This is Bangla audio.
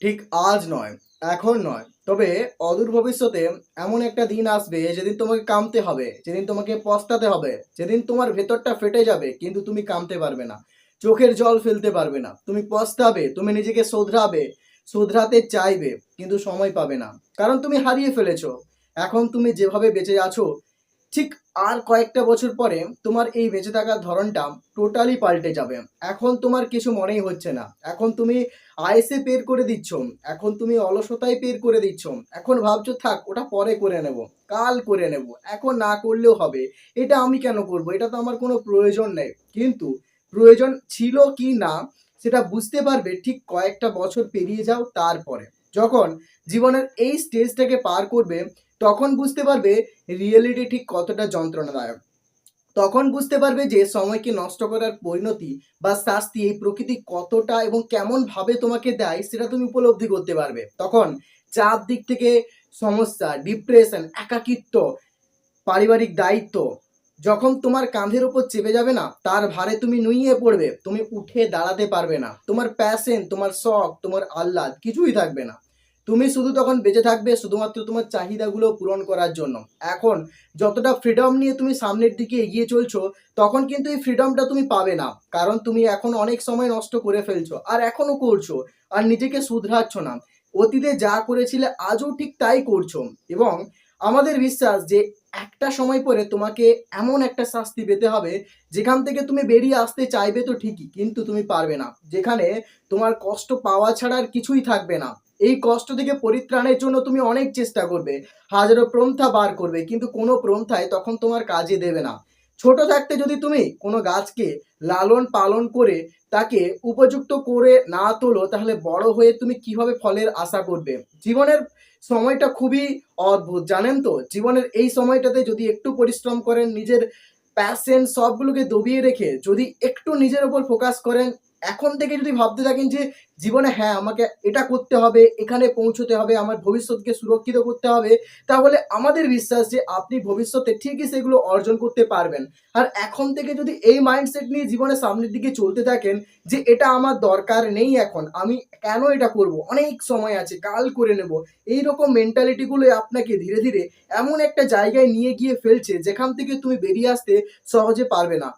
ঠিক আজ নয়, এখন নয়। তবে অদূর ভবিষ্যতে এমন একটা দিন আসবে যেদিন তোমাকে কামতে হবে, যেদিন তোমাকে পস্তাতে হবে, যেদিন তোমার ভেতরটা ফেটে যাবে কিন্তু তুমি কামতে পারবে না। চোখের জল ফেলতে পারবে না। তুমি পস্তাবে, তুমি নিজেকে শোধরাবে, শোধরাতে চাইবে কিন্তু সময় পাবে না। কারণ তুমি হারিয়ে ফেলেছো। এখন তুমি যেভাবে বেঁচে আছো ঠিক আর কয়েকটা বছর পরে তোমার এই বেঁচে থাকার ধরনটা টোটালি পাল্টে যাবে। এখন তোমার কিছু মনেই হচ্ছে না। এখন তুমি আয়েসে পের করে দিচ্ছ। এখন তুমি অলসতায় পের করে দিচ্ছ। এখন ভাবছো থাক ওটা পরে করে নেব, কাল করে নেব, এখন না করলেও হবে। এটা আমি কেন করব? এটা তো আমার কোনো প্রয়োজন নেই। কিন্তু প্রয়োজন ছিল কি না সেটা বুঝতে পারবে ঠিক কয়েকটা বছর পেরিয়ে যাও তারপরে। যখন জীবনের এই স্টেজটাকে পার করবে তখন বুঝতে পারবে রিয়েলিটি ঠিক কতটা যন্ত্রণাদায়ক। তখন বুঝতে পারবে যে সময়কে নষ্ট করার পরিণতি বা শাস্তি এই প্রকৃতি কতটা এবং কেমন ভাবে তোমাকে দেয় সেটা তুমি উপলব্ধি করতে পারবে। তখন চারদিক থেকে সমস্যা, ডিপ্রেশন, একাকিত্ব, পারিবারিক দায়িত্ব যখন তোমার কাঁধের উপর চেপে যাবে না, তার ভারে তুমি নুইয়ে পড়বে, তুমি উঠে দাঁড়াতে পারবে না। তোমার প্যাশন, তোমার শখ, তোমার আহ্লাদ কিছুই থাকবে না। তুমি শুধু তখন বেঁচে থাকবে শুধুমাত্র তোমার চাহিদাগুলো পূরণ করার জন্য। এখন যতটা ফ্রিডম নিয়ে তুমি সামনের দিকে এগিয়ে চলছো, তখন কিন্তু এই ফ্রিডমটা তুমি পাবে না। কারণ তুমি এখন অনেক সময় নষ্ট করে ফেলছো, আর এখনো করছো, আর নিজেকে শুধরাচ্ছ না। অতীতে যা করেছিলে আজও ঠিক তাই করছো। এবং আমাদের বিশ্বাস যে একটা সময় পরে তোমাকে এমন একটা শাস্তি পেতে হবে যেখান থেকে তুমি বেরিয়ে আসতে চাইবে তো ঠিকই, কিন্তু তুমি পারবে না। যেখানে তোমার কষ্ট পাওয়া ছাড়া আর কিছুই থাকবে না। এই কষ্ট থেকে পরিত্রাণের জন্য তুমি অনেক চেষ্টা করবে, হাজারো প্রন্থা বার করবে, কিন্তু কোনো প্রন্থায় তখন তোমার কাজে দেবে না। ছোট থাকতে যদি তুমি কোনো গাছকে লালন পালন করে তাকে উপযুক্ত করে না তোলো, তাহলে বড় হয়ে তুমি কিভাবে ফলের আশা করবে? জীবনের সময়টা খুবই অদ্ভুত, জানেন তো? জীবনের এই সময়টাতে যদি একটু পরিশ্রম করেন, নিজের প্যাশন সবগুলোকে দবিয়ে রেখে যদি একটু নিজের ওপর ফোকাস করেন, এখন থেকে যদি ভাবতে থাকেন যে জীবনে হ্যাঁ আমাকে এটা করতে হবে, এখানে পৌঁছতে হবে, আমার ভবিষ্যৎকে সুরক্ষিত করতে হবে, তাহলে আমাদের বিশ্বাস যে আপনি ভবিষ্যতে ঠিকই সেগুলো অর্জন করতে পারবেন। আর এখন থেকে যদি এই মাইন্ডসেট নিয়ে জীবনে সামনের দিকে চলতে থাকেন যে এটা আমার দরকার নেই, এখন আমি কেন এটা করব, অনেক সময় আছে, কাল করে নেব, এইরকম মেন্টালিটিগুলো আপনাকে ধীরে ধীরে এমন একটা জায়গায় নিয়ে গিয়ে ফেলছে যেখান থেকে তুমি বেরিয়ে আসতে সহজে পারবে না।